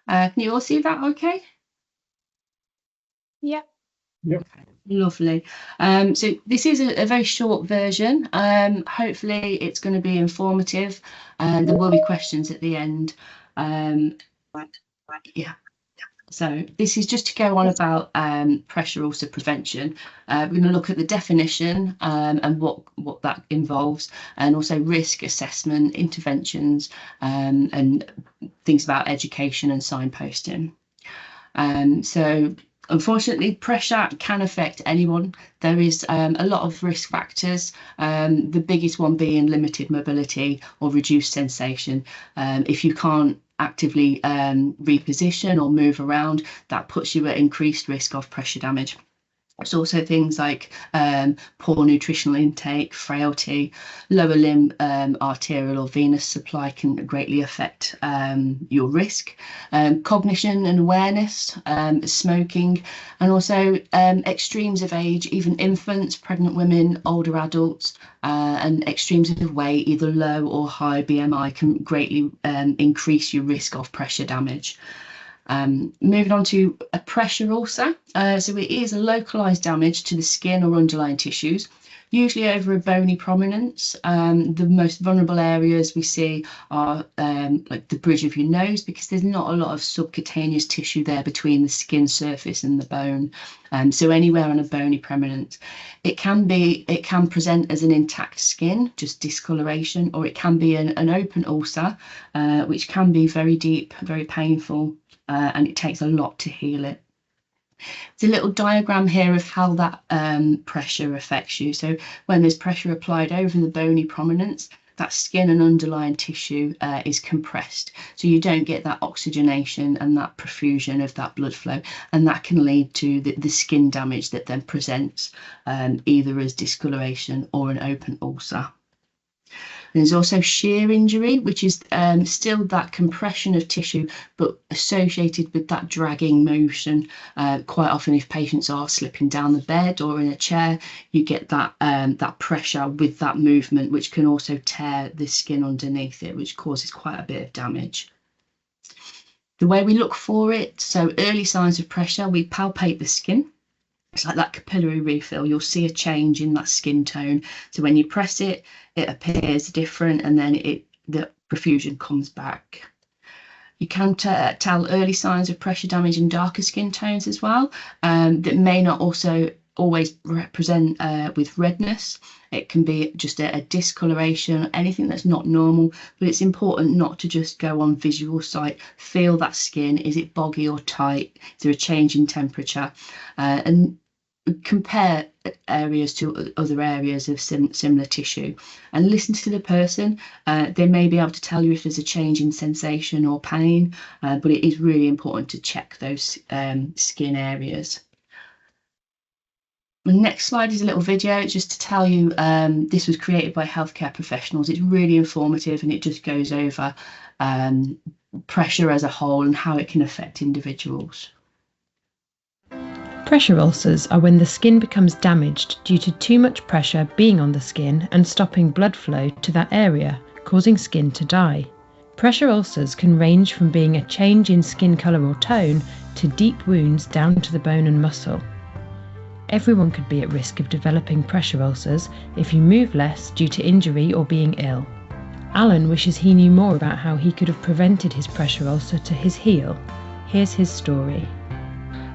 Can you all see that okay? Yeah. Yep. Okay, lovely. So this is a very short version. Hopefully it's going to be informative, and there will be questions at the end. Um, yeah. So this is just to go on about pressure ulcer prevention. We're going to look at the definition and what that involves, and also risk assessment, interventions, and things about education and signposting. So unfortunately, pressure can affect anyone. There is a lot of risk factors, the biggest one being limited mobility or reduced sensation. If you can't actively reposition or move around, that puts you at increased risk of pressure damage. There's also things like poor nutritional intake, frailty, lower limb arterial or venous supply can greatly affect your risk. Cognition and awareness, smoking, and also extremes of age, even infants, pregnant women, older adults, and extremes of weight, either low or high BMI, can greatly increase your risk of pressure damage. Moving on to a pressure ulcer. So it is a localized damage to the skin or underlying tissues, usually over a bony prominence. The most vulnerable areas we see are like the bridge of your nose, because there's not a lot of subcutaneous tissue there between the skin surface and the bone. So anywhere on a bony prominence. It can present as an intact skin, just discoloration, or it can be an open ulcer, which can be very deep, very painful. And it takes a lot to heal it. There's a little diagram here of how that pressure affects you. So when there's pressure applied over the bony prominence, that skin and underlying tissue is compressed. So you don't get that oxygenation and that perfusion of that blood flow. And that can lead to the skin damage that then presents either as discoloration or an open ulcer. There's also shear injury, which is still that compression of tissue, but associated with that dragging motion. Quite often, if patients are slipping down the bed or in a chair, you get that pressure with that movement, which can also tear the skin underneath it, which causes quite a bit of damage. The way we look for it, so early signs of pressure, we palpate the skin. It's like that capillary refill. You'll see a change in that skin tone. So when you press it, it appears different, and then the perfusion comes back. You can tell early signs of pressure damage in darker skin tones as well, that may not also always represent with redness. It can be just a discoloration, anything that's not normal, but it's important not to just go on visual sight. Feel that skin. Is it boggy or tight? Is there a change in temperature? And compare areas to other areas of similar tissue, and listen to the person. They may be able to tell you if there's a change in sensation or pain, but it is really important to check those skin areas. The next slide is a little video just to tell you this was created by healthcare professionals. It's really informative, and it just goes over pressure as a whole and how it can affect individuals. Pressure ulcers are when the skin becomes damaged due to too much pressure being on the skin and stopping blood flow to that area, causing skin to die. Pressure ulcers can range from being a change in skin colour or tone to deep wounds down to the bone and muscle. Everyone could be at risk of developing pressure ulcers if you move less due to injury or being ill. Alan wishes he knew more about how he could have prevented his pressure ulcer to his heel. Here's his story.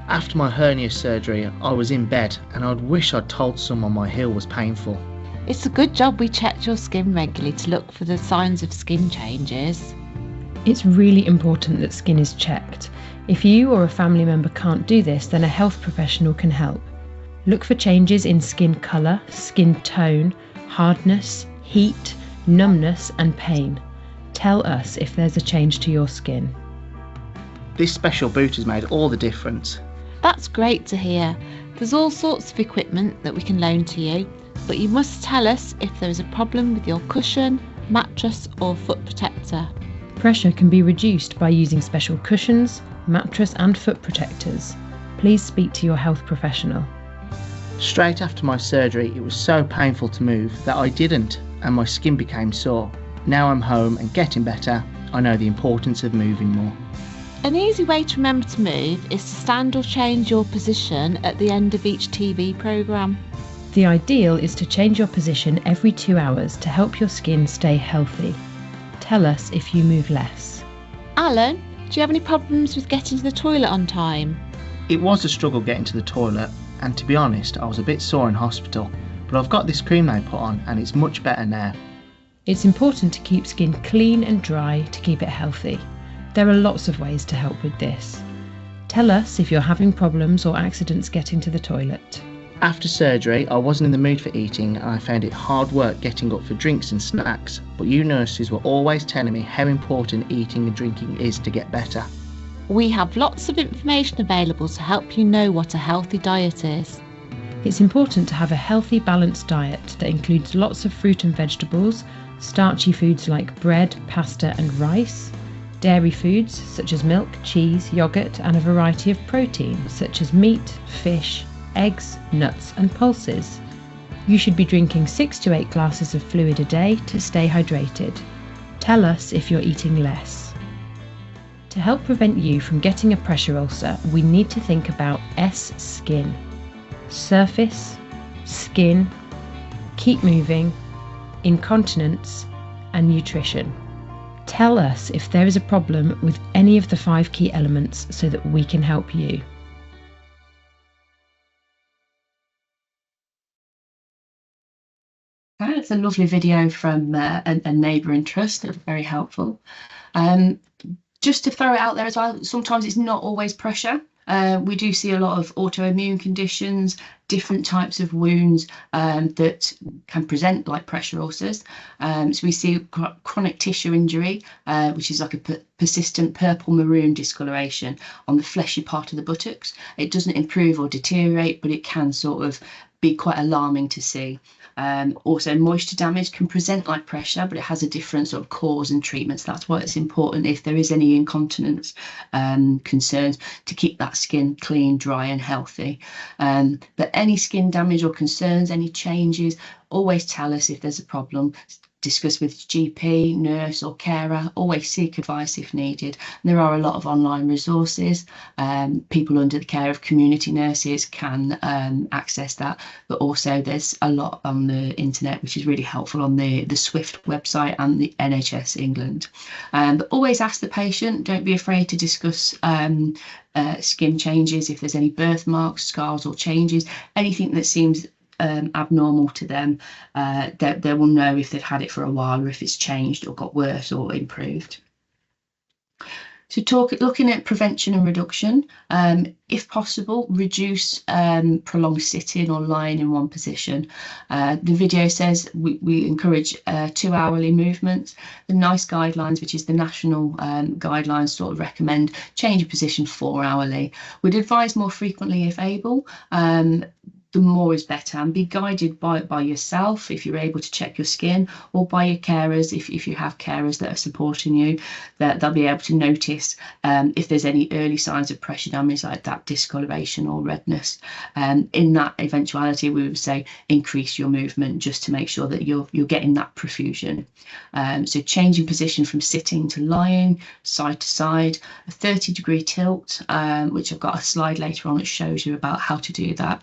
After my hernia surgery, I was in bed and I'd wish I'd told someone my heel was painful. It's a good job we checked your skin regularly to look for the signs of skin changes. It's really important that skin is checked. If you or a family member can't do this, then a health professional can help. Look for changes in skin colour, skin tone, hardness, heat, numbness and pain. Tell us if there's a change to your skin. This special boot has made all the difference. That's great to hear. There's all sorts of equipment that we can loan to you, but you must tell us if there is a problem with your cushion, mattress or foot protector. Pressure can be reduced by using special cushions, mattress and foot protectors. Please speak to your health professional. Straight after my surgery, it was so painful to move that I didn't, and my skin became sore. Now I'm home and getting better, I know the importance of moving more. An easy way to remember to move is to stand or change your position at the end of each TV programme. The ideal is to change your position every 2 hours to help your skin stay healthy. Tell us if you move less. Alan, do you have any problems with getting to the toilet on time? It was a struggle getting to the toilet, and to be honest, I was a bit sore in hospital, but I've got this cream they put on and it's much better now. It's important to keep skin clean and dry to keep it healthy. There are lots of ways to help with this. Tell us if you're having problems or accidents getting to the toilet. After surgery, I wasn't in the mood for eating and I found it hard work getting up for drinks and snacks, but you nurses were always telling me how important eating and drinking is to get better. We have lots of information available to help you know what a healthy diet is. It's important to have a healthy, balanced diet that includes lots of fruit and vegetables, starchy foods like bread, pasta and rice, dairy foods such as milk, cheese, yoghurt, and a variety of proteins such as meat, fish, eggs, nuts and pulses. You should be drinking 6 to 8 glasses of fluid a day to stay hydrated. Tell us if you're eating less. To help prevent you from getting a pressure ulcer, we need to think about skin. Surface, skin, keep moving, incontinence and nutrition. Tell us if there is a problem with any of the 5 key elements so that we can help you. That's a lovely video from a neighbouring trust. That's very helpful. Just to throw it out there as well, sometimes it's not always pressure. We do see a lot of autoimmune conditions, different types of wounds that can present like pressure ulcers. So we see chronic tissue injury, which is like a persistent purple maroon discoloration on the fleshy part of the buttocks. It doesn't improve or deteriorate, but it can sort of be quite alarming to see. Also, moisture damage can present like pressure, but it has a different sort of cause and treatments. That's why it's important, if there is any incontinence concerns, to keep that skin clean, dry and healthy. But any skin damage or concerns, any changes, always tell us if there's a problem. Discuss with GP, nurse or carer. Always seek advice if needed. And there are a lot of online resources. People under the care of community nurses can access that, but also there's a lot on the internet which is really helpful on the Swift website and the NHS England. But always ask the patient, don't be afraid to discuss skin changes, if there's any birthmarks, scars or changes, anything that seems abnormal to them. They will know if they've had it for a while or if it's changed or got worse or improved. So looking at prevention and reduction, if possible, reduce prolonged sitting or lying in one position. The video says we encourage 2 hourly movements. The NICE guidelines, which is the national guidelines, sort of recommend change of position 4 hourly. We'd advise more frequently if able. The more is better, and be guided by yourself if you're able to check your skin, or by your carers if you have carers that are supporting you, that they'll be able to notice if there's any early signs of pressure damage like that discoloration or redness. In that eventuality, we would say increase your movement just to make sure that you're getting that perfusion. So changing position from sitting to lying, side to side, a 30-degree tilt, which I've got a slide later on that shows you about how to do that.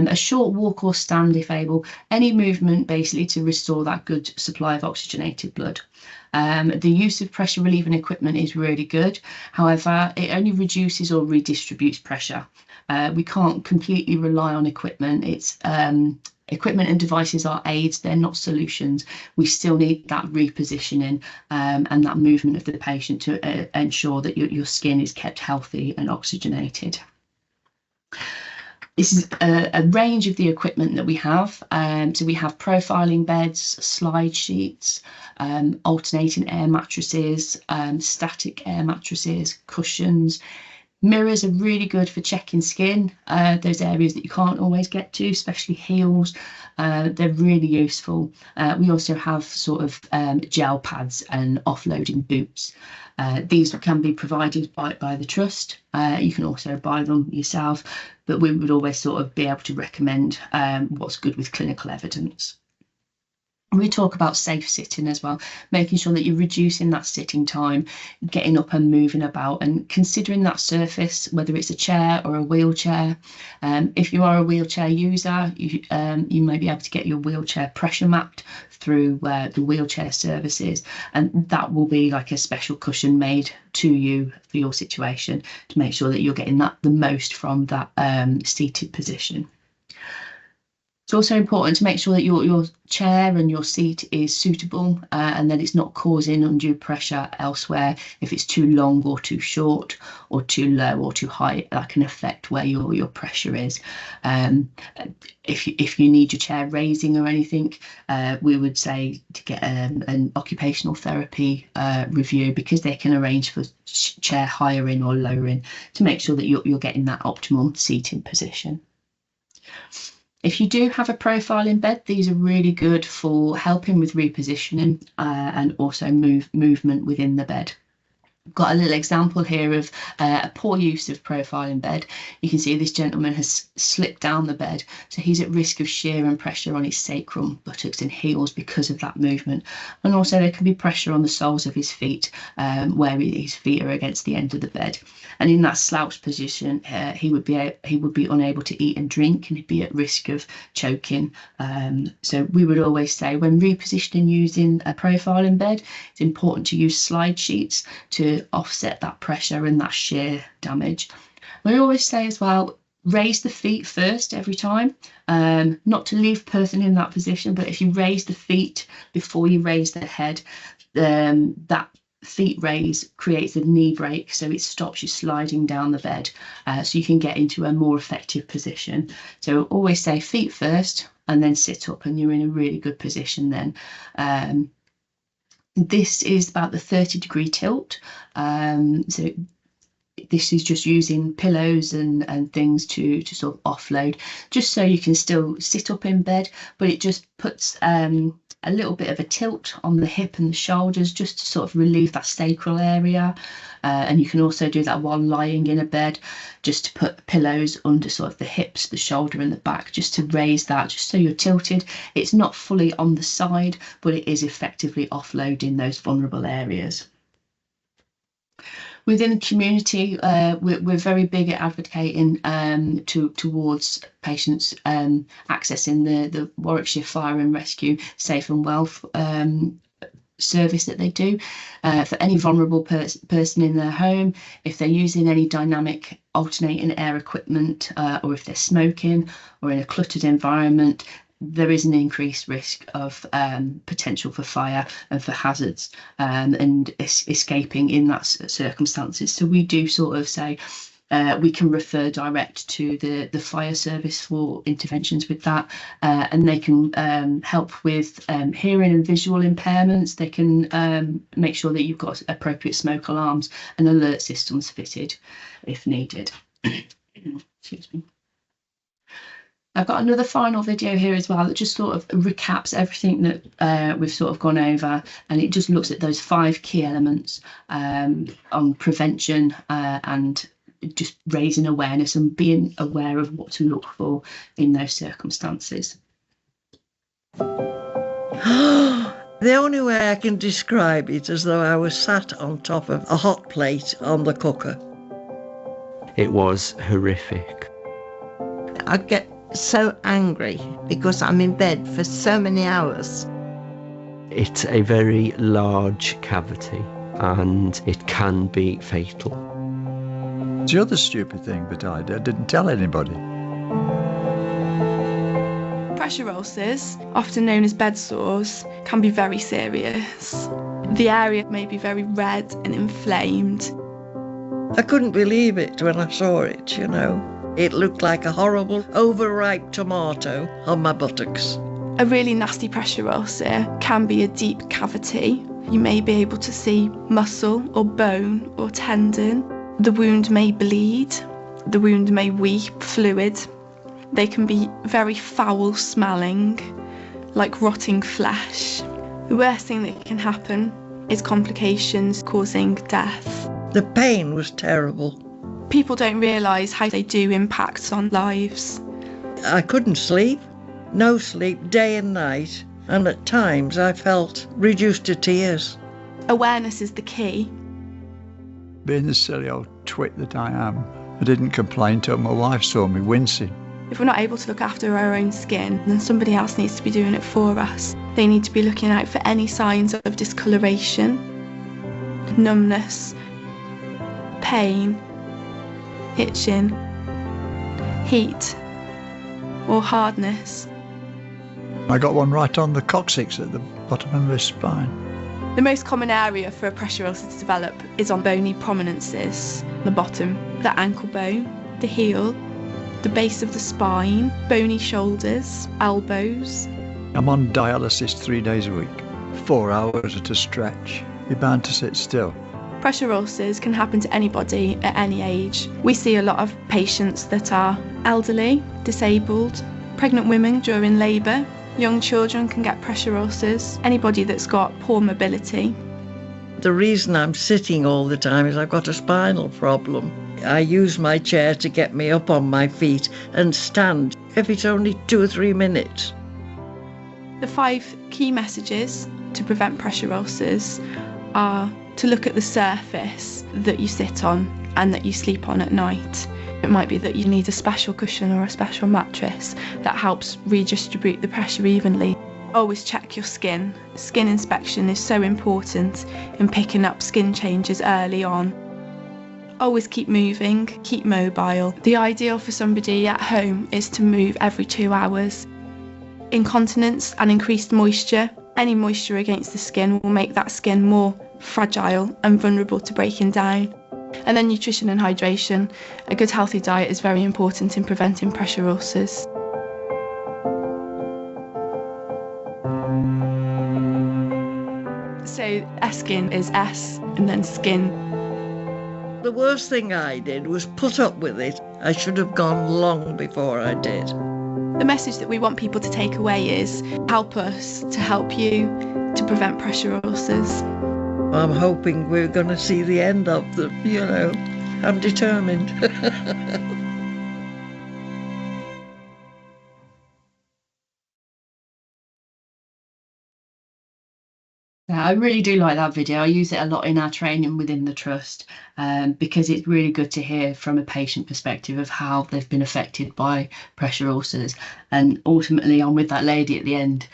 A short walk or stand if able, any movement basically to restore that good supply of oxygenated blood. The use of pressure relieving equipment is really good. However, it only reduces or redistributes pressure. We can't completely rely on equipment. It's equipment and devices are aids, they're not solutions. We still need that repositioning and that movement of the patient to ensure that your skin is kept healthy and oxygenated. This is a range of the equipment that we have. So we have profiling beds, slide sheets, alternating air mattresses, static air mattresses, cushions. Mirrors are really good for checking skin, those areas that you can't always get to, especially heels. They're really useful. We also have sort of gel pads and offloading boots. These can be provided by the trust. You can also buy them yourself, but we would always sort of be able to recommend what's good with clinical evidence. We talk about safe sitting as well, making sure that you're reducing that sitting time, getting up and moving about, and considering that surface, whether it's a chair or a wheelchair. If you are a wheelchair user, you may be able to get your wheelchair pressure mapped through the wheelchair services, and that will be like a special cushion made to you for your situation to make sure that you're getting the most from that seated position. It's also important to make sure that your chair and your seat is suitable and that it's not causing undue pressure elsewhere. If it's too long or too short or too low or too high, that can affect where your pressure is. If you need your chair raising or anything, we would say to get an occupational therapy review, because they can arrange for chair hiring or lowering to make sure that you're getting that optimal seating position. If you do have a profile in bed, these are really good for helping with repositioning and also movement within the bed. I've got a little example here of a poor use of profile in bed. You can see this gentleman has slipped down the bed, so he's at risk of shear and pressure on his sacrum, buttocks and heels because of that movement. And also there can be pressure on the soles of his feet where his feet are against the end of the bed. And in that slouched position, he would be unable to eat and drink, and he'd be at risk of choking. So we would always say, when repositioning using a profile in bed, it's important to use slide sheets to offset that pressure and that shear damage. We always say as well, raise the feet first every time, not to leave the person in that position, but if you raise the feet before you raise the head, that feet raise creates a knee break, so it stops you sliding down the bed, so you can get into a more effective position. So always say feet first and then sit up, and you're in a really good position then. This is about the 30-degree tilt. So this is just using pillows and things to sort of offload, just so you can still sit up in bed, but it just puts a little bit of a tilt on the hip and the shoulders, just to sort of relieve that sacral area. And you can also do that while lying in a bed, just to put pillows under sort of the hips, the shoulder and the back, just to raise that, just so you're tilted. It's not fully on the side, but it is effectively offloading those vulnerable areas. Within the community, we're very big at advocating towards patients accessing the Warwickshire Fire and Rescue Safe and Well service that they do for any vulnerable person in their home. If they're using any dynamic alternating air equipment, or if they're smoking or in a cluttered environment, there is an increased risk of potential for fire and for hazards and escaping in that circumstances. So we do sort of say we can refer direct to the fire service for interventions with that, and they can help with hearing and visual impairments. They can make sure that you've got appropriate smoke alarms and alert systems fitted if needed. Excuse me. I've got another final video here as well that just sort of recaps everything that we've sort of gone over, and it just looks at those 5 key elements on prevention and just raising awareness and being aware of what to look for in those circumstances. The only way I can describe it is though I was sat on top of a hot plate on the cooker. It was horrific. I get so angry because I'm in bed for so many hours. It's a very large cavity and it can be fatal. The other stupid thing that I didn't tell anybody. Pressure ulcers, often known as bed sores, can be very serious. The area may be very red and inflamed. I couldn't believe it when I saw it, you know. It looked like a horrible, overripe tomato on my buttocks. A really nasty pressure ulcer can be a deep cavity. You may be able to see muscle or bone or tendon. The wound may bleed. The wound may weep fluid. They can be very foul smelling, like rotting flesh. The worst thing that can happen is complications causing death. The pain was terrible. People don't realise how they do impact on lives. I couldn't sleep. No sleep, day and night. And at times I felt reduced to tears. Awareness is the key. Being the silly old twit that I am, I didn't complain till my wife saw me wincing. If we're not able to look after our own skin, then somebody else needs to be doing it for us. They need to be looking out for any signs of discoloration, numbness, pain, itching, heat, or hardness. I got one right on the coccyx at the bottom of my spine. The most common area for a pressure ulcer to develop is on bony prominences, the bottom, the ankle bone, the heel, the base of the spine, bony shoulders, elbows. I'm on dialysis 3 days a week, 4 hours at a stretch. You're bound to sit still. Pressure ulcers can happen to anybody at any age. We see a lot of patients that are elderly, disabled, pregnant women during labour. Young children can get pressure ulcers, anybody that's got poor mobility. The reason I'm sitting all the time is I've got a spinal problem. I use my chair to get me up on my feet and stand, if it's only 2 or 3 minutes. The 5 key messages to prevent pressure ulcers are to look at the surface that you sit on and that you sleep on at night. It might be that you need a special cushion or a special mattress that helps redistribute the pressure evenly. Always check your skin. Skin inspection is so important in picking up skin changes early on. Always keep moving, keep mobile. The ideal for somebody at home is to move every 2 hours. Incontinence and increased moisture. Any moisture against the skin will make that skin more fragile and vulnerable to breaking down. And then nutrition and hydration. A good healthy diet is very important in preventing pressure ulcers. So S-skin is S and then skin. The worst thing I did was put up with it. I should have gone long before I did. The message that we want people to take away is help us to help you to prevent pressure ulcers. I'm hoping we're going to see the end of them, you know. I'm determined. Yeah, I really do like that video. I use it a lot in our training within the trust because it's really good to hear from a patient perspective of how they've been affected by pressure ulcers. And ultimately, I'm with that lady at the end,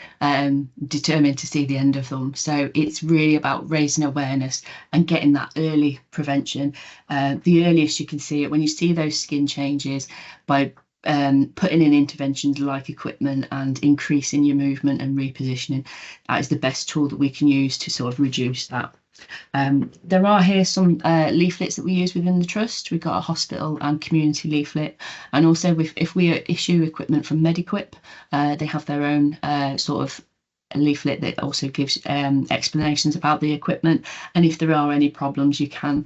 determined to see the end of them. So it's really about raising awareness and getting that early prevention. The earliest you can see it, when you see those skin changes, by putting in interventions like equipment and increasing your movement and repositioning, that is the best tool that we can use to sort of reduce that. There are here some leaflets that we use within the trust. We've got a hospital and community leaflet, and also if we issue equipment from Mediquip, they have their own sort of a leaflet that also gives explanations about the equipment, and if there are any problems you can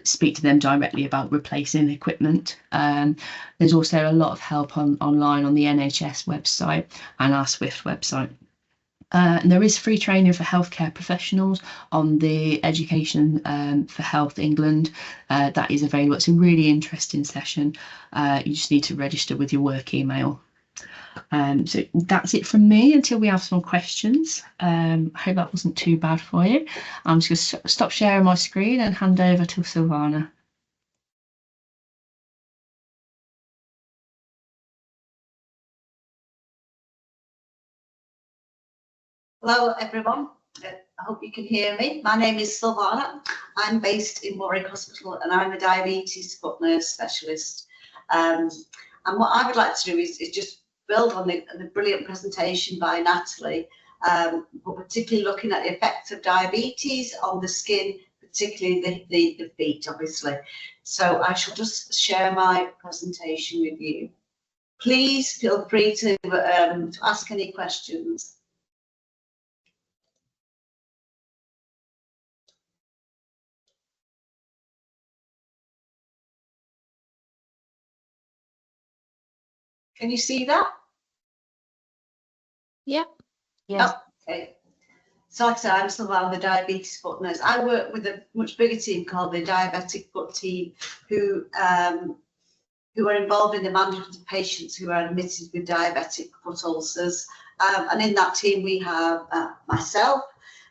speak to them directly about replacing equipment. There's also a lot of help online on the NHS website and our Swift website. And there is free training for healthcare professionals on the Education for Health England. That is available. It's a really interesting session. You just need to register with your work email. So that's it from me until we have some questions. I hope that wasn't too bad for you. I'm just going to stop sharing my screen and hand over to Silvana. Hello everyone, I hope you can hear me. My name is Silvana. I'm based in Warwick Hospital and I'm a diabetes foot nurse specialist. And what I would like to do is just build on the brilliant presentation by Natalie, but particularly looking at the effects of diabetes on the skin, particularly the feet, obviously. So I shall just share my presentation with you. Please feel free to ask any questions. Can you see that? Yep. Yeah. Oh, okay. So like I said, I'm Silvana, the diabetes foot nurse. I work with a much bigger team called the diabetic foot team, who are involved in the management of patients who are admitted with diabetic foot ulcers. And in that team, we have myself,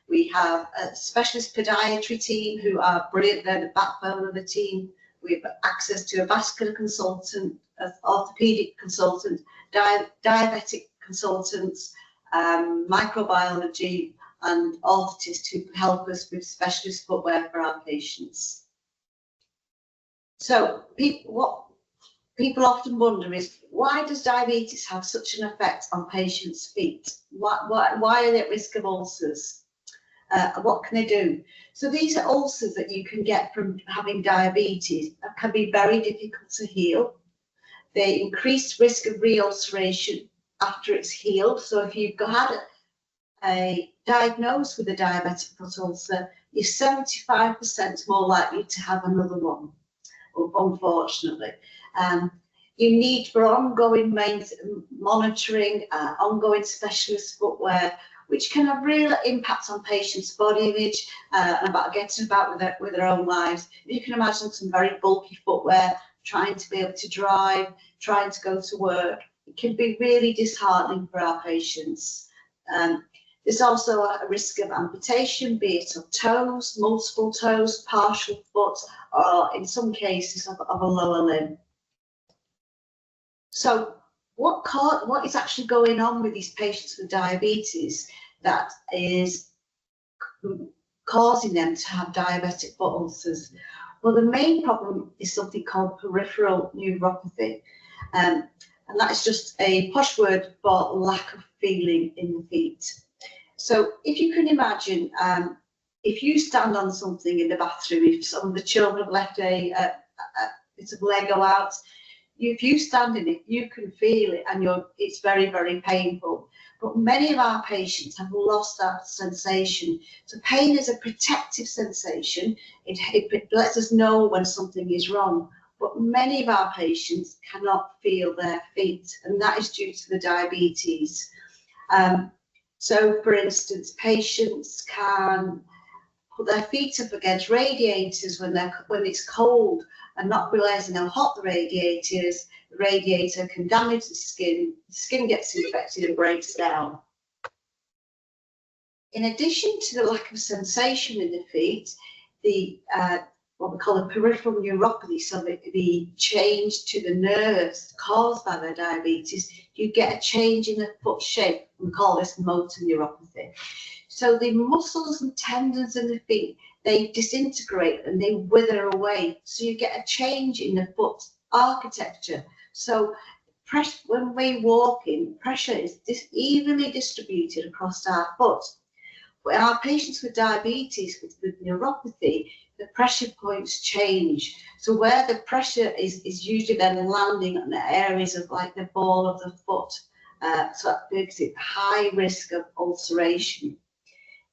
we have a specialist podiatry team who are brilliant. They're the backbone of the team. We have access to a vascular consultant, an orthopedic consultant, diabetic consultants, microbiology, and orthotists who help us with specialist footwear for our patients. So what people often wonder is, why does diabetes have such an effect on patients' feet? Why are they at risk of ulcers? What can they do? So these are ulcers that you can get from having diabetes that can be very difficult to heal. They increase risk of re-ulceration after it's healed. So if you've had a diagnosed with a diabetic foot ulcer, you're 75% more likely to have another one, unfortunately. You need for ongoing monitoring, ongoing specialist footwear, which can have real impact on patients' body image and about getting about with their own lives. You can imagine some very bulky footwear, trying to be able to drive, trying to go to work. It can be really disheartening for our patients. There's also a risk of amputation, be it of toes, multiple toes, partial foot, or in some cases of a lower limb. So what is actually going on with these patients with diabetes that is causing them to have diabetic foot ulcers? Well, the main problem is something called peripheral neuropathy. And that is just a posh word for lack of feeling in the feet. So if you can imagine, if you stand on something in the bathroom, if some of the children have left a bit of Lego out, if you stand in it, you can feel it, and it's very, very painful. But many of our patients have lost that sensation. So pain is a protective sensation. It lets us know when something is wrong. But many of our patients cannot feel their feet, and that is due to the diabetes. So, for instance, patients can put their feet up against radiators when it's cold, and not realising how hot the radiator can damage the skin gets infected and breaks down. In addition to the lack of sensation in the feet, what we call a peripheral neuropathy, so the change to the nerves caused by the diabetes, you get a change in the foot shape. We call this motor neuropathy. So the muscles and tendons in the feet, they disintegrate and they wither away. So you get a change in the foot architecture. So when we're walking, pressure is evenly distributed across our foot. But our patients with diabetes, with neuropathy, the pressure points change. So where the pressure is usually then landing on the areas of like the ball of the foot. So that makes it high risk of ulceration.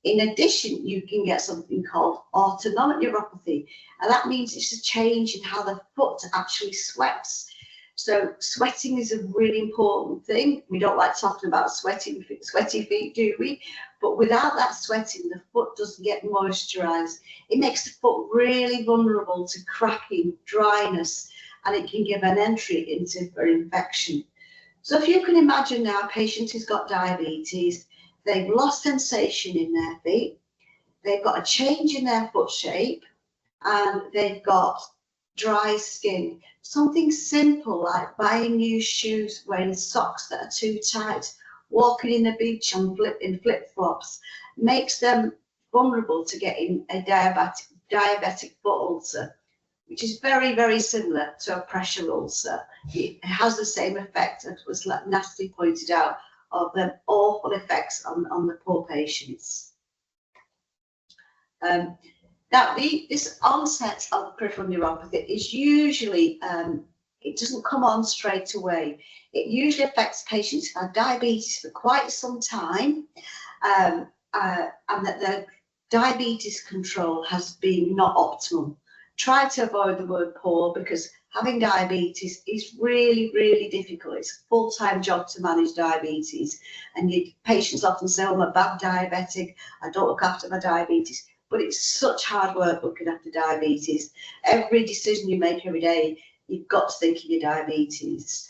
In addition, you can get something called autonomic neuropathy, and that means it's a change in how the foot actually sweats. So sweating is a really important thing. We don't like talking about sweaty feet, do we? But without that sweating, the foot doesn't get moisturised. It makes the foot really vulnerable to cracking, dryness, and it can give an entry for infection. So if you can imagine now a patient who's got diabetes, they've lost sensation in their feet, they've got a change in their foot shape, and they've got dry skin. Something simple like buying new shoes, wearing socks that are too tight, walking in the beach in flip-flops, makes them vulnerable to getting a diabetic foot ulcer, which is very, very similar to a pressure ulcer. It has the same effect, as was Natalie pointed out, of the awful effects on the poor patients. Now, this onset of peripheral neuropathy is usually, it doesn't come on straight away. It usually affects patients who have diabetes for quite some time, and that their diabetes control has been not optimal. Try to avoid the word poor, because having diabetes is really, really difficult. It's a full-time job to manage diabetes. And patients often say, oh, I'm a bad diabetic, I don't look after my diabetes. But it's such hard work looking after diabetes. Every decision you make every day, you've got to think of your diabetes.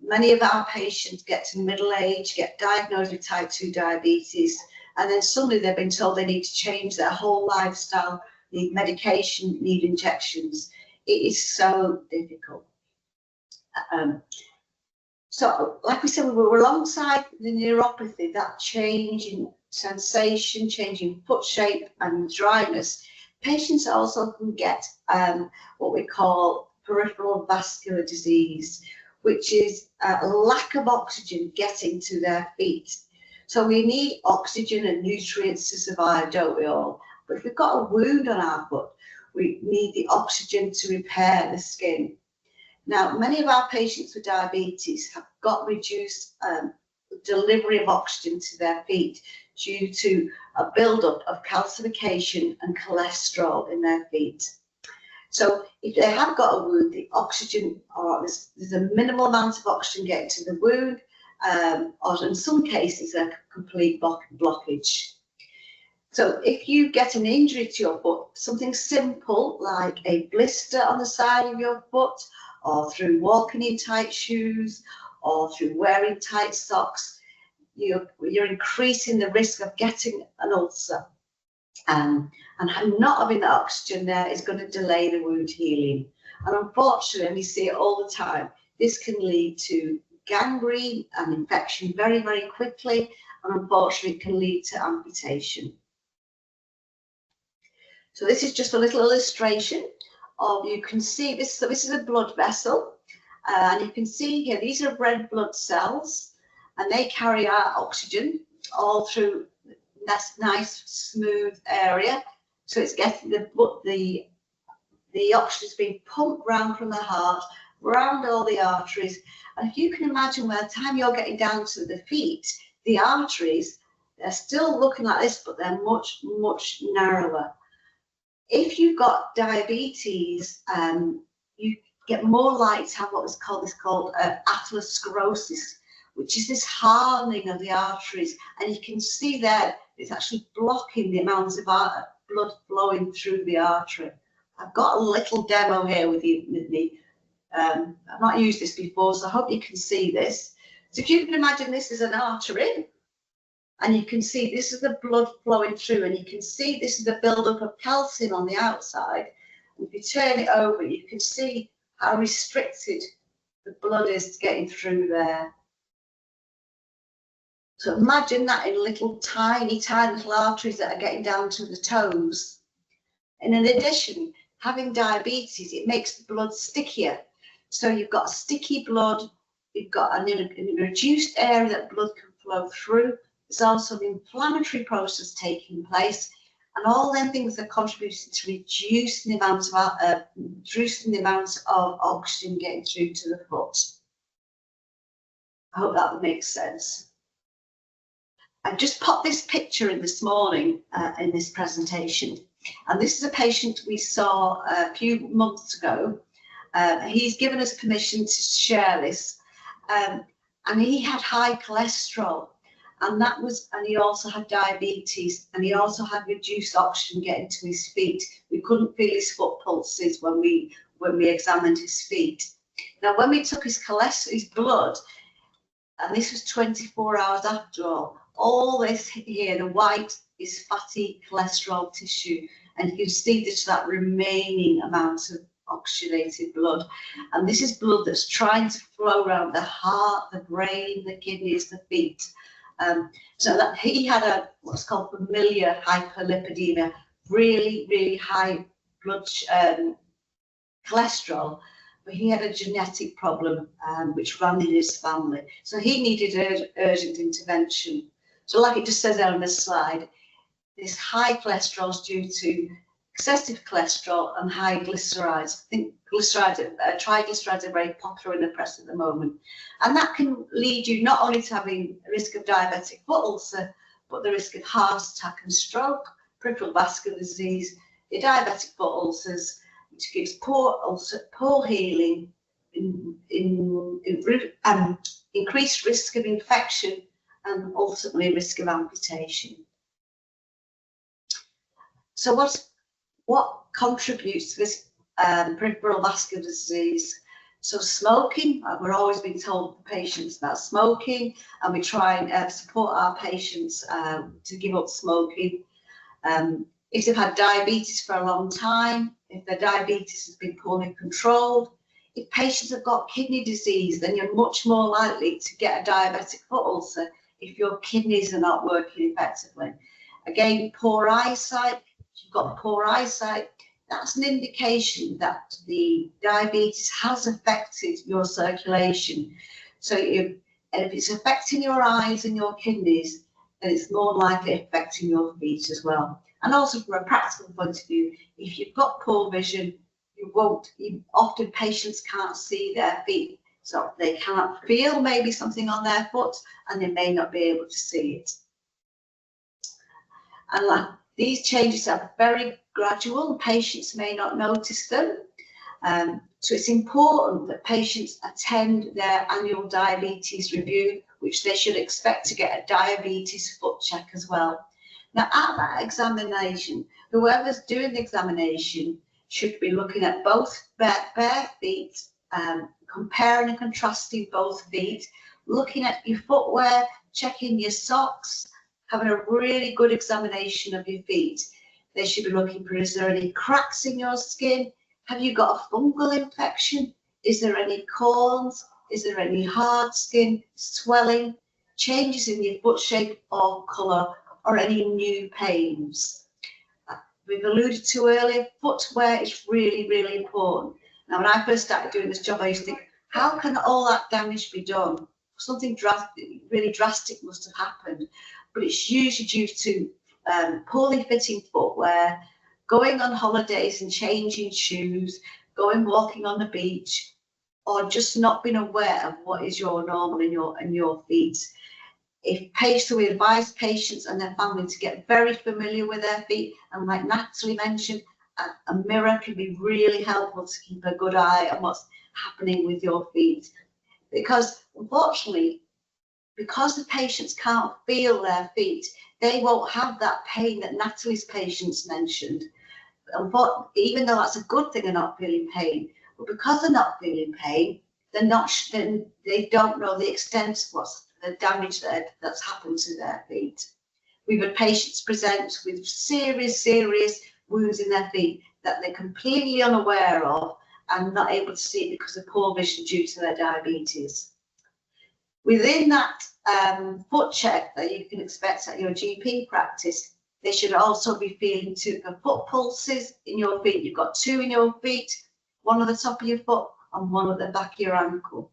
many of our patients get to middle age, get diagnosed with type 2 diabetes, and then suddenly they've been told they need to change their whole lifestyle, need medication, need injections. It is so difficult. So, like we said, we were alongside the neuropathy, that change in sensation, change in foot shape and dryness. Patients also can get what we call peripheral vascular disease, which is a lack of oxygen getting to their feet. So we need oxygen and nutrients to survive, don't we all? But if we've got a wound on our foot, we need the oxygen to repair the skin. Now, many of our patients with diabetes have got reduced delivery of oxygen to their feet due to a buildup of calcification and cholesterol in their feet. So if they have got a wound, the oxygen, or there's a minimal amount of oxygen getting to the wound, or in some cases a complete blockage. So if you get an injury to your foot, something simple like a blister on the side of your foot, or through walking in tight shoes, or through wearing tight socks, you're increasing the risk of getting an ulcer. And not having the oxygen there is going to delay the wound healing. And unfortunately, we see it all the time. This can lead to gangrene and infection very, very quickly, and unfortunately, it can lead to amputation. So this is just a little illustration of, you can see this. So this is a blood vessel, and you can see here these are red blood cells, and they carry our oxygen all through this nice smooth area. So it's getting the oxygen is being pumped round from the heart, round all the arteries. And if you can imagine, by the time you're getting down to the feet, the arteries, they're still looking like this, but they're much, much narrower. If you've got diabetes, you get more likely to have what is called atherosclerosis, which is this hardening of the arteries. And you can see there, it's actually blocking the amount of blood flowing through the artery. I've got a little demo here with me. I've not used this before, so I hope you can see this. So if you can imagine this is an artery, and you can see this is the blood flowing through, and you can see this is the buildup of calcium on the outside. And if you turn it over, you can see how restricted the blood is getting through there. So imagine that in little tiny, tiny little arteries that are getting down to the toes. And in addition, having diabetes, it makes the blood stickier. So you've got sticky blood, you've got a reduced area that blood can flow through. There's also an inflammatory process taking place, and all them things are contributing to reducing the amount of oxygen getting through to the foot. I hope that makes sense. I just popped this picture in this morning in this presentation, and this is a patient we saw a few months ago. He's given us permission to share this, and he had high cholesterol, and he also had diabetes, and he also had reduced oxygen getting to his feet. We couldn't feel his foot pulses when we examined his feet. Now, when we took his blood, and this was 24 hours after all this here, the white is fatty cholesterol tissue, and you can see that remaining amount of oxygenated blood. And this is blood that's trying to flow around the heart, the brain, the kidneys, the feet. So that he had what's called familial hyperlipidemia, really, really high blood cholesterol, but he had a genetic problem which ran in his family. So he needed urgent intervention. So like it just says there on this slide, this high cholesterol is due to excessive cholesterol and high glycerides. I think triglycerides are very popular in the press at the moment. And that can lead you not only to having a risk of diabetic foot ulcer, but the risk of heart attack and stroke, peripheral vascular disease, your diabetic foot ulcers, which gives poor healing, increased risk of infection, and ultimately risk of amputation. So what contributes to this peripheral vascular disease? So smoking, we're always being told for patients about smoking, and we try and support our patients to give up smoking. If they've had diabetes for a long time, if their diabetes has been poorly controlled, if patients have got kidney disease, then you're much more likely to get a diabetic foot ulcer if your kidneys are not working effectively. Again, poor eyesight, if you've got poor eyesight, that's an indication that the diabetes has affected your circulation. So if it's affecting your eyes and your kidneys, then it's more likely affecting your feet as well. And also from a practical point of view, if you've got poor vision, often patients can't see their feet, so they cannot feel maybe something on their foot, and they may not be able to see it. And these changes are very gradual. Patients may not notice them. So it's important that patients attend their annual diabetes review, which they should expect to get a diabetes foot check as well. Now, at that examination, whoever's doing the examination should be looking at both bare feet, comparing and contrasting both feet, looking at your footwear, checking your socks, having a really good examination of your feet. They should be looking for, is there any cracks in your skin? Have you got a fungal infection? Is there any corns? Is there any hard skin, swelling, changes in your foot shape or colour, or any new pains? We've alluded to earlier, footwear is really, really important. Now, when I first started doing this job, I used to think, how can all that damage be done? Something really drastic must have happened. But it's usually due to poorly fitting footwear, going on holidays and changing shoes, going walking on the beach, or just not being aware of what is your normal in your feet. So we advise patients and their family to get very familiar with their feet, and like Natalie mentioned, a mirror can be really helpful to keep a good eye on what's happening with your feet. Because unfortunately, because the patients can't feel their feet, they won't have that pain that Natalie's patients mentioned. But even though that's a good thing, they're not feeling pain. But because they're not feeling pain, then they don't know the extent of what's the damage that's happened to their feet. We've had patients present with serious wounds in their feet that they're completely unaware of and not able to see because of poor vision due to their diabetes. Within that foot check that you can expect at your GP practice, they should also be feeling the foot pulses in your feet. You've got 2 in your feet, 1 at the top of your foot and 1 at the back of your ankle.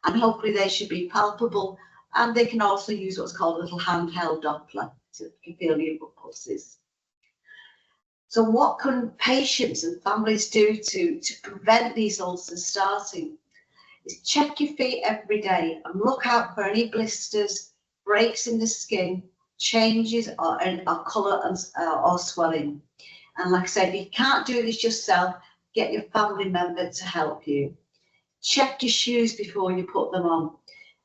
And hopefully they should be palpable, and they can also use what's called a little handheld Doppler to feel your foot pulses. So what can patients and families do to prevent these ulcers starting? Is check your feet every day and look out for any blisters, breaks in the skin, changes or colour or swelling. And like I said, if you can't do this yourself, get your family member to help you. Check your shoes before you put them on.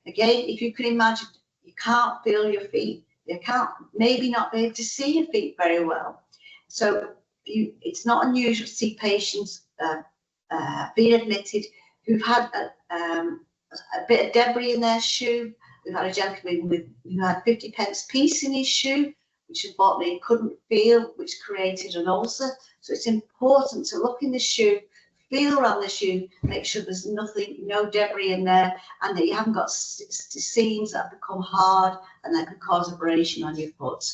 Again, if you can imagine, you can't feel your feet, you can't maybe not be able to see your feet very well. So it's not unusual to see patients being admitted who've had a bit of debris in their shoe. We've had a gentleman who had 50p piece in his shoe, which unfortunately he couldn't feel, which created an ulcer. So it's important to look in the shoe, feel around the shoe, make sure there's nothing, no debris in there, and that you haven't got seams that become hard and that can cause abrasion on your foot.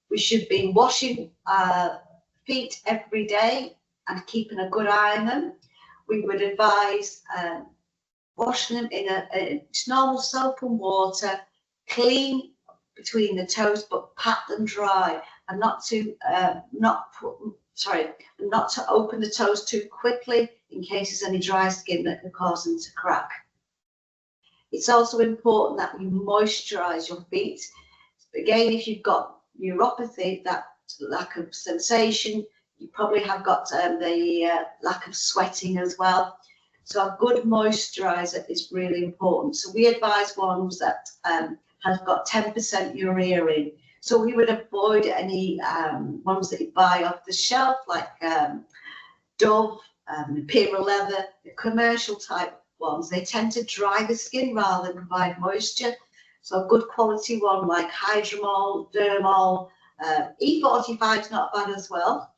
We should be washing feet every day and keeping a good eye on them. We would advise washing them in a normal soap and water, clean between the toes, but pat them dry, and not to open the toes too quickly in case there's any dry skin that can cause them to crack. It's also important that you moisturize your feet. Again, if you've got neuropathy, that lack of sensation, you probably have got the lack of sweating as well. So a good moisturizer is really important. So we advise ones that have got 10% urea in. So we would avoid any ones that you buy off the shelf, like Dove, imperial leather, the commercial type ones, they tend to dry the skin rather than provide moisture. So a good quality one like Hydromol, Dermol, E45 is not bad as well.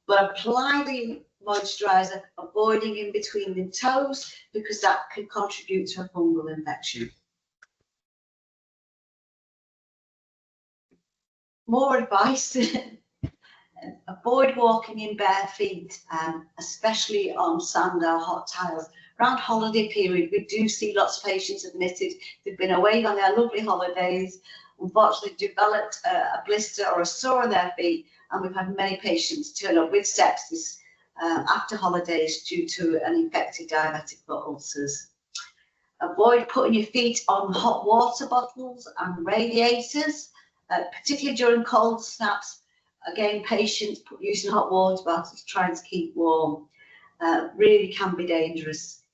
But apply the moisturiser, avoiding in between the toes, because that can contribute to a fungal infection. More advice. Avoid walking in bare feet, especially on sand or hot tiles. Around holiday period, we do see lots of patients admitted they've been away on their lovely holidays, unfortunately developed a blister or a sore on their feet, and we've had many patients turn up with sepsis after holidays due to an infected diabetic foot ulcers. Avoid putting your feet on hot water bottles and radiators, particularly during cold snaps. Again, patients using hot water bottles trying to keep warm really can be dangerous.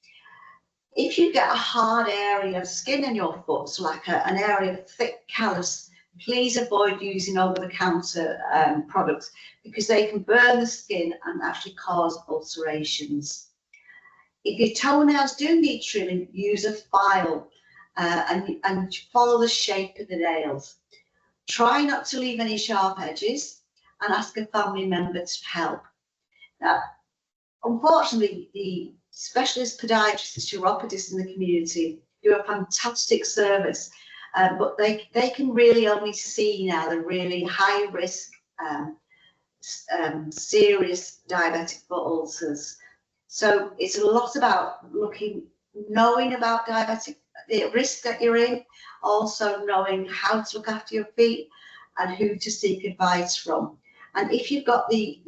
If you get a hard area of skin in your foot, so like an area of thick callus, please avoid using over-the-counter products, because they can burn the skin and actually cause ulcerations. If your toenails do need trimming, use a file and follow the shape of the nails. Try not to leave any sharp edges, and ask a family member to help. Now, unfortunately, the specialist podiatrists, chiropodists in the community do a fantastic service, but they can really only see now the really high risk, serious diabetic foot ulcers. So it's a lot about knowing about the risk that you're in, also knowing how to look after your feet and who to seek advice from. And if you've got the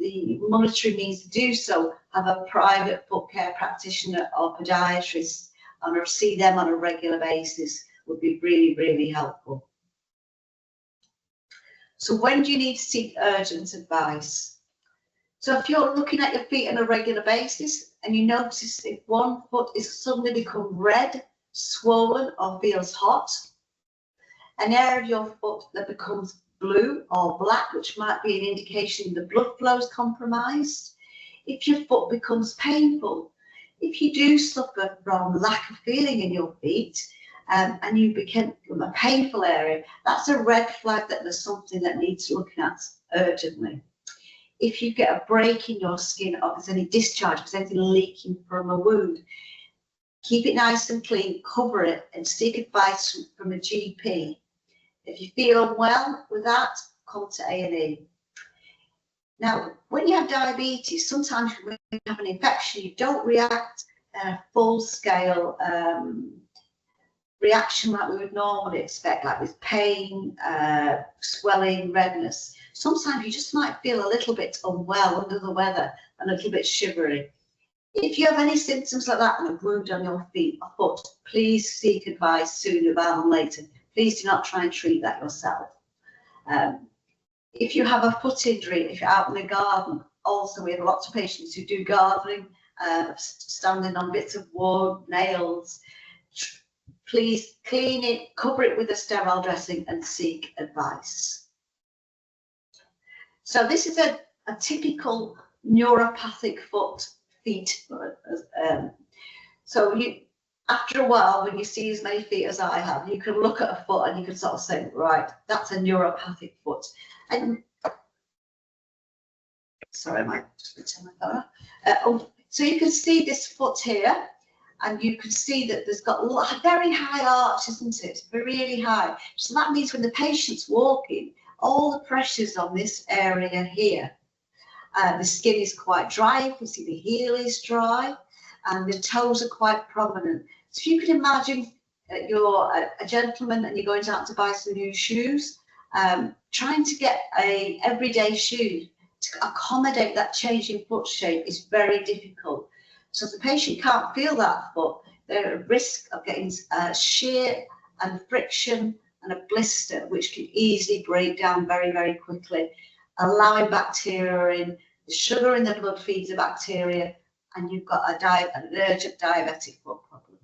monetary means to do so, have a private foot care practitioner or podiatrist and see them on a regular basis would be really, really helpful. So when do you need to seek urgent advice? So if you're looking at your feet on a regular basis and you notice if one foot is suddenly become red, swollen or feels hot, an area of your foot that becomes blue or black, which might be an indication the blood flow is compromised. If your foot becomes painful, if you do suffer from lack of feeling in your feet and you become a painful area, that's a red flag that there's something that needs looking at urgently. If you get a break in your skin or there's any discharge, if there's anything leaking from a wound, keep it nice and clean, cover it and seek advice from a GP. If you feel unwell with that, come to A&E. Now, when you have diabetes, sometimes when you have an infection, you don't react at a full-scale reaction like we would normally expect, like with pain, swelling, redness. Sometimes you just might feel a little bit unwell, under the weather, and a little bit shivery. If you have any symptoms like that and a wound on your feet or foot, please seek advice sooner rather than later. Please do not try and treat that yourself. If you have a foot injury, if you're out in the garden, also we have lots of patients who do gardening, standing on bits of wood, nails. Please clean it, cover it with a sterile dressing and seek advice. So this is a typical neuropathic feet. So after a while, when you see as many feet as I have, you can look at a foot and you can sort of say, right, that's a neuropathic foot. And sorry, I might just turn my camera. So you can see this foot here, and you can see that there's got a very high arch, isn't it? Really high. So that means when the patient's walking, all the pressure's on this area here. The skin is quite dry. You can see the heel is dry, and the toes are quite prominent. So if you can imagine that you're a gentleman and you're going out to buy some new shoes, trying to get a everyday shoe to accommodate that changing foot shape is very difficult. So if the patient can't feel that foot, they're at risk of getting shear and friction and a blister, which can easily break down very, very quickly, allowing bacteria in. The sugar in the blood feeds the bacteria, and you've got an urgent diabetic foot problem.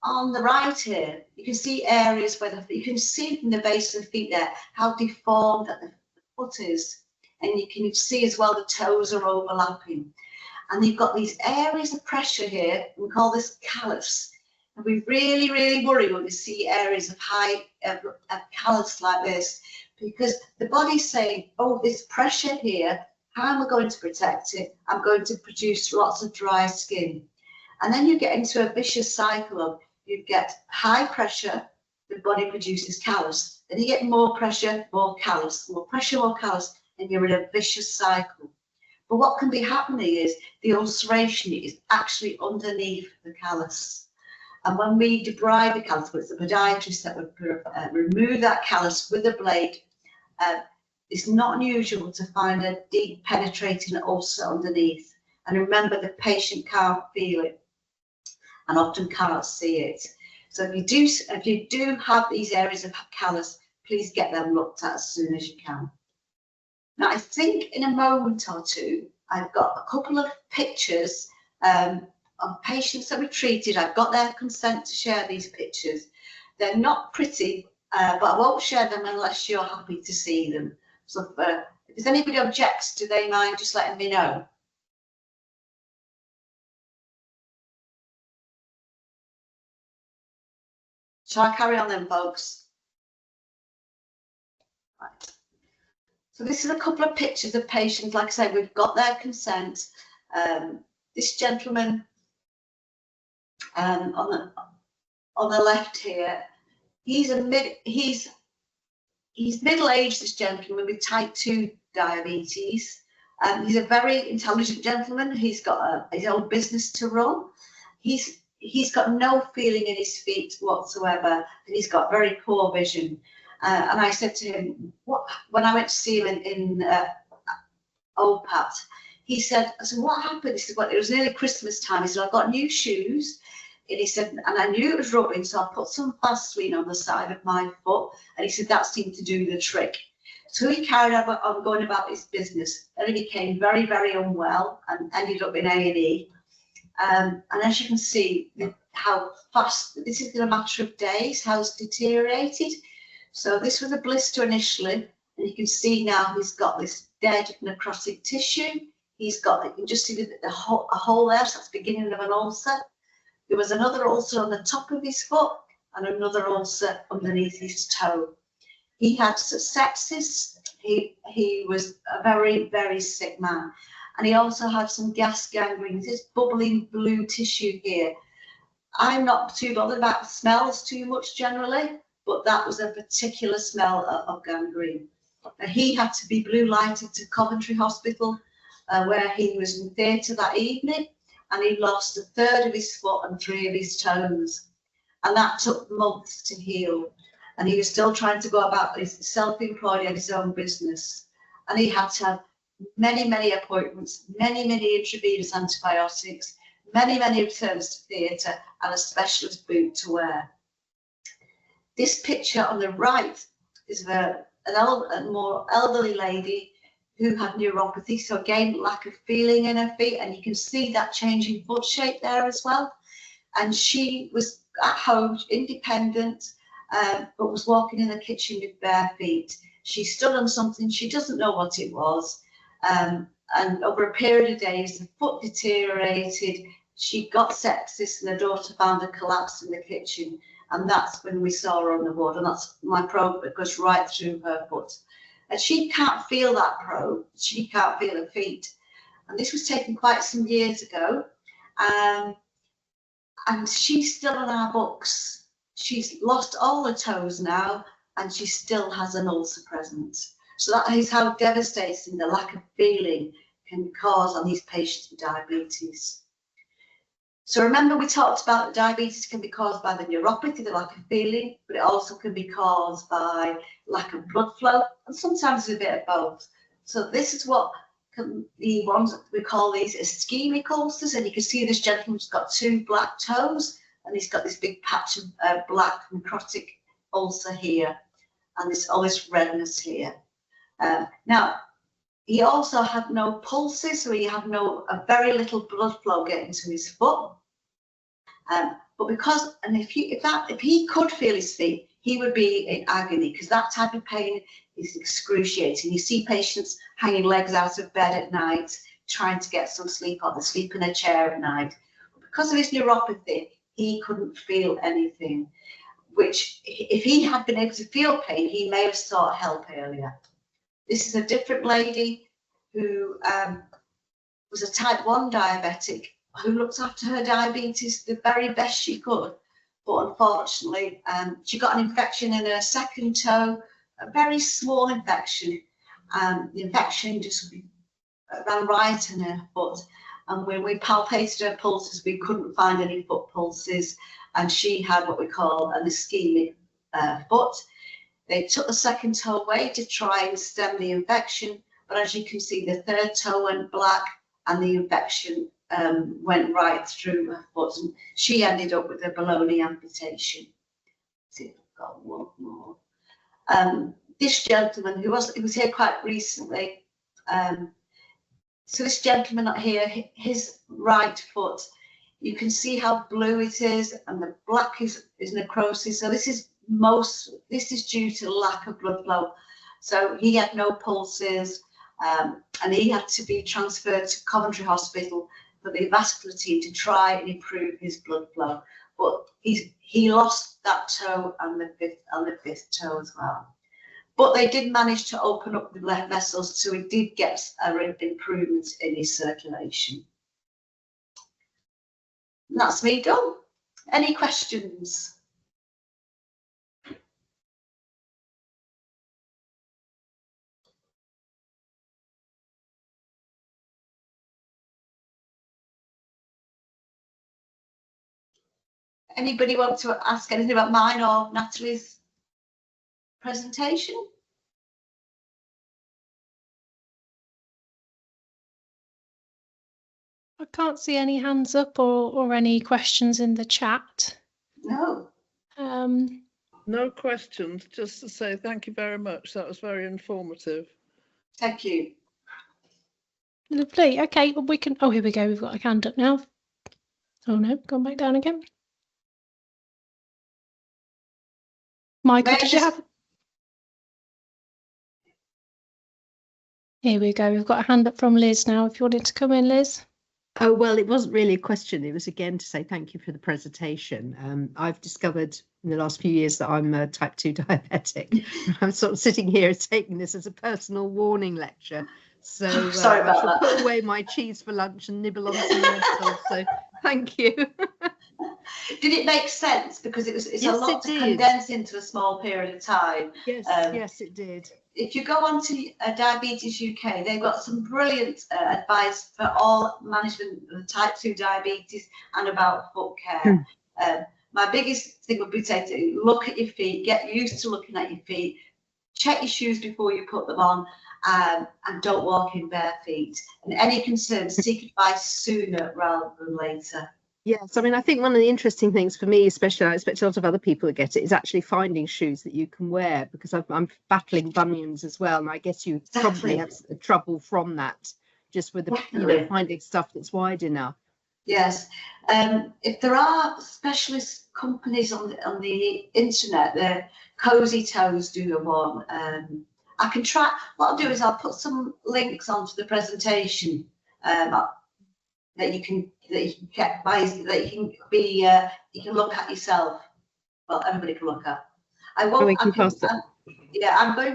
On the right here, you can see areas where you can see from the base of the feet there how deformed that the foot is. and you can see as well the toes are overlapping. And you've got these areas of pressure here, we call this callus. And we really, really worry when we see areas of high callus like this, because the body's saying, oh, this pressure here, how am I going to protect it? I'm going to produce lots of dry skin. And then you get into a vicious cycle of, you get high pressure, the body produces callus. Then you get more pressure, more callus, more pressure, more callus, and you're in a vicious cycle. But what can be happening is the ulceration is actually underneath the callus. And when we debride the callus, it's the podiatrist that would remove that callus with a blade, it's not unusual to find a deep penetrating ulcer underneath. And remember, the patient can't feel it and often can't see it. So if you do have these areas of callus, please get them looked at as soon as you can. Now, I think in a moment or two, I've got a couple of pictures of patients that we treated. I've got their consent to share these pictures. They're not pretty, but I won't share them unless you're happy to see them. So if anybody objects, do they mind just letting me know? Shall I carry on then, folks? Right. So this is a couple of pictures of patients. Like I said, we've got their consent. This gentleman on the left here, he's middle-aged, this gentleman with type 2 diabetes. He's a very intelligent gentleman. He's got his own business to run. He's got no feeling in his feet whatsoever, and he's got very poor vision. And I said to him, when I went to see him in OPAT, he said, I said, what happened? He said, well, it was nearly Christmas time. He said, I got new shoes. And he said, and I knew it was rubbing, so I put some Vaseline on the side of my foot. And he said, that seemed to do the trick. So he carried on going about his business, and he became very, very unwell and ended up in A&E. And as you can see, how fast, this is in a matter of days, how it's deteriorated. So this was a blister initially, and you can see now he's got this dead necrotic tissue. He's got, you can just see a hole there, so that's the beginning of an ulcer. There was another ulcer on the top of his foot and another ulcer underneath his toe. He had sepsis. He was a very, very sick man. And he also had some gas gangrene, this bubbling blue tissue here. I'm not too bothered about smells too much generally, but that was a particular smell of gangrene. He had to be blue lighted to Coventry Hospital, where he was in theatre that evening, and he lost 1/3 of his foot and 3 of his toes. And that took months to heal. And he was still trying to go about his self-employed, he had his own business. And he had to have many, many appointments, many, many intravenous antibiotics, many, many returns to theatre, and a specialist boot to wear. This picture on the right is of a more elderly lady who had neuropathy, so again, lack of feeling in her feet, and you can see that changing foot shape there as well. And she was at home, independent, but was walking in the kitchen with bare feet. She stood on something, she doesn't know what it was, and over a period of days, the foot deteriorated, she got sepsis, and her daughter found her collapsed in the kitchen, and that's when we saw her on the ward, and that's my probe that goes right through her foot. And she can't feel that probe, she can't feel her feet. And this was taken quite some years ago. And she's still on our books. She's lost all her toes now, and she still has an ulcer present. So that is how devastating the lack of feeling can cause on these patients with diabetes. So remember, we talked about diabetes can be caused by the neuropathy, the lack of feeling, but it also can be caused by lack of blood flow, and sometimes a bit of both. So this is what the ones that we call these ischemic ulcers, and you can see this gentleman's got 2 black toes, and he's got this big patch of black necrotic ulcer here, and all this redness here. Now, he also had no pulses, so he had a very little blood flow getting to his foot. But because, and if he could feel his feet, he would be in agony, because that type of pain is excruciating. You see patients hanging legs out of bed at night, trying to get some sleep, or they sleep in a chair at night. Because of his neuropathy, he couldn't feel anything, which if he had been able to feel pain, he may have sought help earlier. This is a different lady who was a type 1 diabetic who looked after her diabetes the very best she could. But unfortunately, she got an infection in her second toe, a very small infection. The infection just ran right in her foot. And when we palpated her pulses, we couldn't find any foot pulses. And she had what we call an ischemic foot. They took the second toe away to try and stem the infection. But as you can see, the third toe went black and the infection went right through her foot. And she ended up with a below-knee amputation. Let's see if I've got one more. This gentleman who was here quite recently, so this gentleman here, his right foot, you can see how blue it is, and the black is necrosis. So this is due to lack of blood flow. So he had no pulses, and he had to be transferred to Coventry Hospital for the vascular team to try and improve his blood flow. But he lost that toe and the fifth toe as well. But they did manage to open up the blood vessels, so he did get an improvement in his circulation. And that's me done. Any questions? Anybody want to ask anything about mine or Natalie's presentation? I can't see any hands up or any questions in the chat. No. No questions, just to say thank you very much. That was very informative. Thank you. Lovely. Okay, well, we can. Oh, here we go. We've got a hand up now. Oh no, gone back down again. Michael, did you have? Here we go. We've got a hand up from Liz now. If you wanted to come in, Liz. Oh, well, it wasn't really a question. It was again to say thank you for the presentation. I've discovered in the last few years that I'm a type 2 diabetic. I'm sort of sitting here taking this as a personal warning lecture. So sorry about I shall that. put away my cheese for lunch and nibble on some lentils. So thank you. Did it make sense? Because it's Yes, a lot to condense into a small period of time. Yes, yes, it did. If you go on to Diabetes UK, they've got some brilliant advice for all management of type 2 diabetes and about foot care. My biggest thing would be to look at your feet, get used to looking at your feet, check your shoes before you put them on, and don't walk in bare feet. And any concerns, seek advice sooner rather than later. Yes, I mean, I think one of the interesting things for me, especially, I expect a lot of other people to get it, is actually finding shoes that you can wear, because I'm battling bunions as well, and I guess you probably have trouble from that, just with the, finding stuff that's wide enough. Yes, if there are specialist companies on the internet, the Cozy Toes do one. I can try. What I'll do is I'll put some links onto the presentation that you can get by, that you can be you can look at yourself. Well, everybody can look at. I'm going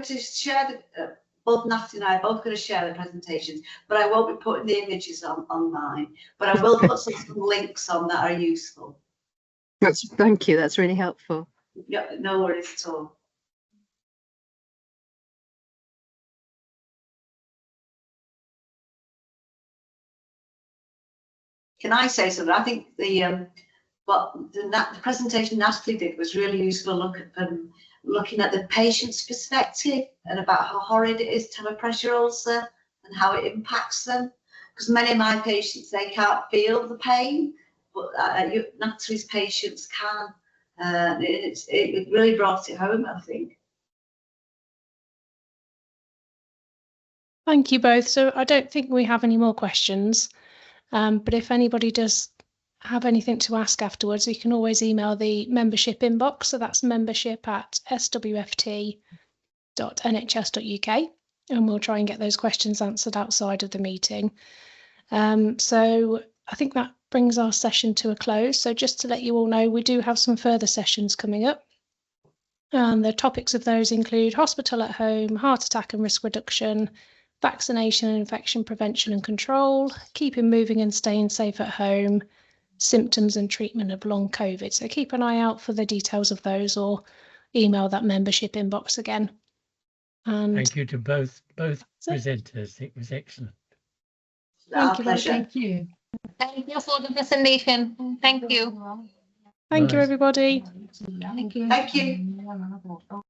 to share the both Natalie and I are both going to share the presentations, but I won't be putting the images on mine. But I will put some links on that are useful. Thank you. That's really helpful. Yeah, no worries at all. Can I say something? I think the presentation Natalie did was really useful. Looking at the patient's perspective and about how horrid it is to have a pressure ulcer and how it impacts them. Because many of my patients, they can't feel the pain, but Natalie's patients can. It really brought it home, I think. Thank you both. So I don't think we have any more questions. But if anybody does have anything to ask afterwards, you can always email the membership inbox. So that's membership@swft.org.uk. health.nhs.uk, and we'll try and get those questions answered outside of the meeting. So I think that brings our session to a close. So just to let you all know, we do have some further sessions coming up. And the topics of those include hospital at home, heart attack and risk reduction, vaccination and infection prevention and control, keeping moving and staying safe at home, symptoms and treatment of long COVID. So keep an eye out for the details of those, or email that membership inbox again. And thank you to both presenters. It was excellent. Thank you. Thank you. Thank you for the presentation. Thank you. Thank you, everybody. Thank you. Thank you.